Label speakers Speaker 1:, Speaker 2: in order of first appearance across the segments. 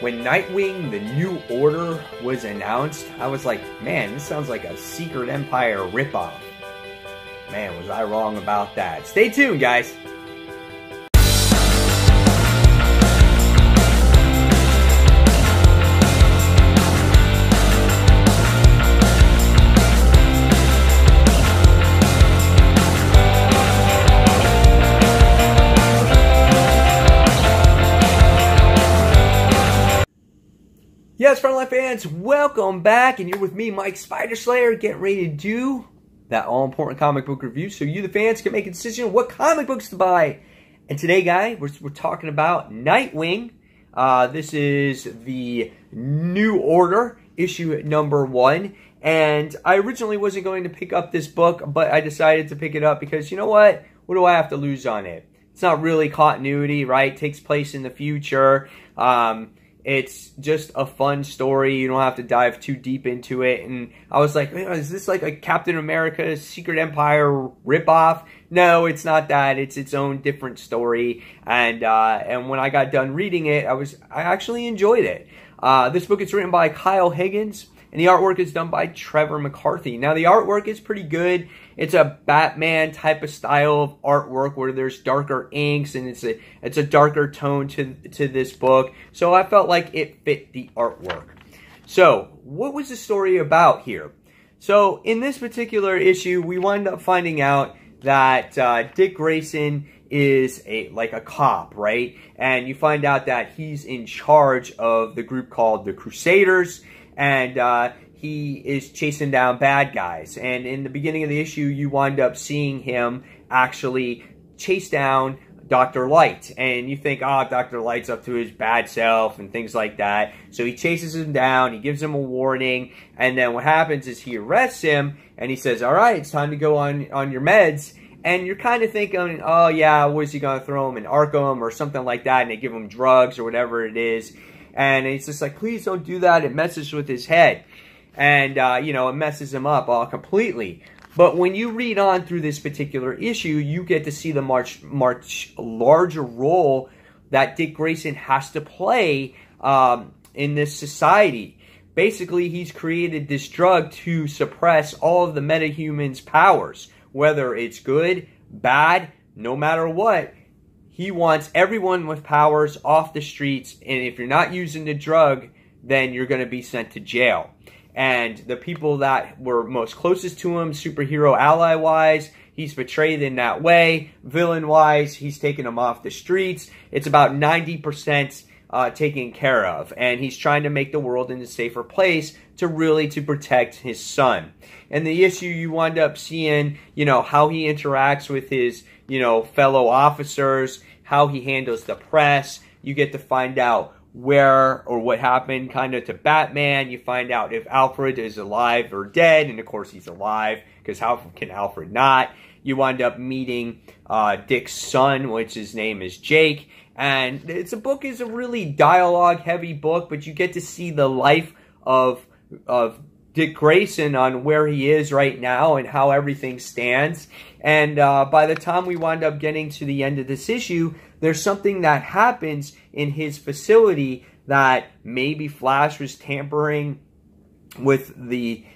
Speaker 1: when Nightwing, the New Order, was announced, I was like, man, this sounds like a Secret Empire ripoff. Man, was I wrong about that. Stay tuned, guys. Yes, Frontline fans, welcome back, and you're with me, Mike Spider Slayer, getting ready to do that all-important comic book review so you, the fans, can make a decision on what comic books to buy. And today, guys, we're talking about Nightwing. This is the New Order, issue number 1. And I originally wasn't going to pick up this book, but I decided to pick it up because, you know what? What do I have to lose on it? It's not really continuity, right? It takes place in the future. It's just a fun story. You don't have to dive too deep into it. And I was like, is this like a Captain America Secret Empire ripoff? No, it's not that. It's its own different story. And when I got done reading it, I actually enjoyed it. This book is written by Kyle Higgins, and the artwork is done by Trevor McCarthy. Now, the artwork is pretty good. It's a Batman type of style of artwork where there's darker inks, and it's a darker tone to this book. So I felt like it fit the artwork. So, what was the story about here? So, in this particular issue, we wind up finding out that Dick Grayson is like a cop, right? And you find out that he's in charge of the group called the Crusaders, and he is chasing down bad guys. And in the beginning of the issue, you wind up seeing him actually chase down Dr. Light. And you think, oh, Dr. Light's up to his bad self and things like that. So he chases him down, he gives him a warning, and then what happens is he arrests him, and he says, all right, it's time to go on your meds. And you're kind of thinking, oh yeah, was he going to throw him in Arkham or something like that, and they give him drugs or whatever it is. And it's just like, please don't do that. It messes with his head. And, you know, it messes him up all completely. But when you read on through this particular issue, you get to see the much larger role that Dick Grayson has to play in this society. Basically, he's created this drug to suppress all of the metahumans' powers. Whether it's good, bad, no matter what. He wants everyone with powers off the streets, and if you're not using the drug, then you're going to be sent to jail. And the people that were most closest to him, superhero ally-wise, he's portrayed in that way. Villain-wise, he's taken them off the streets. It's about 90% taken care of. And he's trying to make the world in a safer place to protect his son. And the issue, you wind up seeing, you know, how he interacts with his, you know, fellow officers, how he handles the press. You get to find out where or what happened kind of to Batman. You find out if Alfred is alive or dead, and of course he's alive, because how can Alfred not? You wind up meeting Dick's son, which his name is Jake, and it's a really dialogue-heavy book, but you get to see the life of Dick Grayson on where he is right now and how everything stands. And by the time we wind up getting to the end of this issue, there's something that happens in his facility that maybe Flash was tampering with the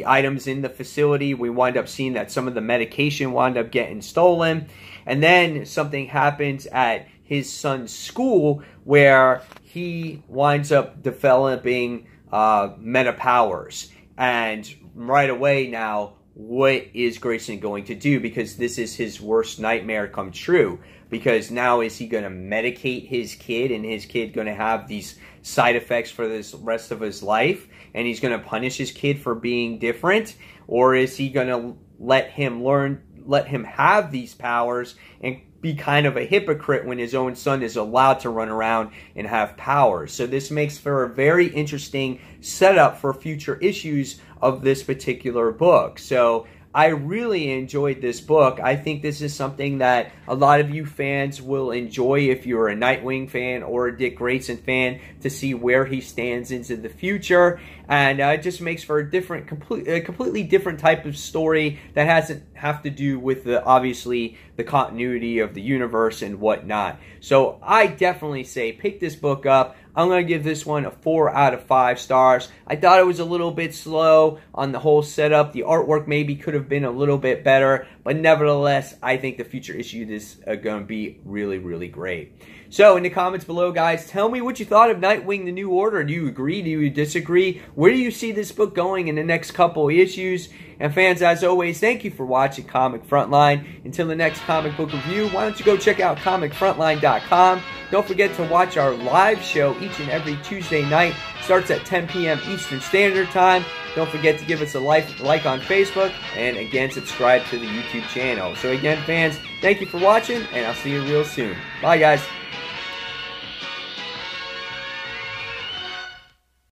Speaker 1: items in the facility. We wind up seeing that some of the medication wind up getting stolen. And then something happens at his son's school where he winds up developing meta powers. And right away now, what is Grayson going to do? Because this is his worst nightmare come true. Because now, is he going to medicate his kid, and his kid going to have these side effects for this rest of his life, and he's going to punish his kid for being different? Or is he going to let him have these powers and be kind of a hypocrite when his own son is allowed to run around and have powers? So this makes for a very interesting setup for future issues of this particular book. So I really enjoyed this book. I think this is something that a lot of you fans will enjoy if you're a Nightwing fan or a Dick Grayson fan, to see where he stands into the future. And it just makes for a completely different type of story that doesn't have to do with obviously the continuity of the universe and whatnot. So I definitely say pick this book up. I'm going to give this one a 4 out of 5 stars. I thought it was a little bit slow on the whole setup. The artwork maybe could have been a little bit better, but nevertheless, I think the future issue is going to be really, really great. So in the comments below, guys, tell me what you thought of Nightwing The New Order. Do you agree? Do you disagree? Where do you see this book going in the next couple issues? And fans, as always, thank you for watching Comic Frontline. Until the next comic book review, why don't you go check out ComicFrontline.com. Don't forget to watch our live show each and every Tuesday night. Starts at 10 p.m. Eastern Standard Time. Don't forget to give us a like on Facebook. And again, subscribe to the YouTube channel. So again, fans, thank you for watching, and I'll see you real soon. Bye, guys.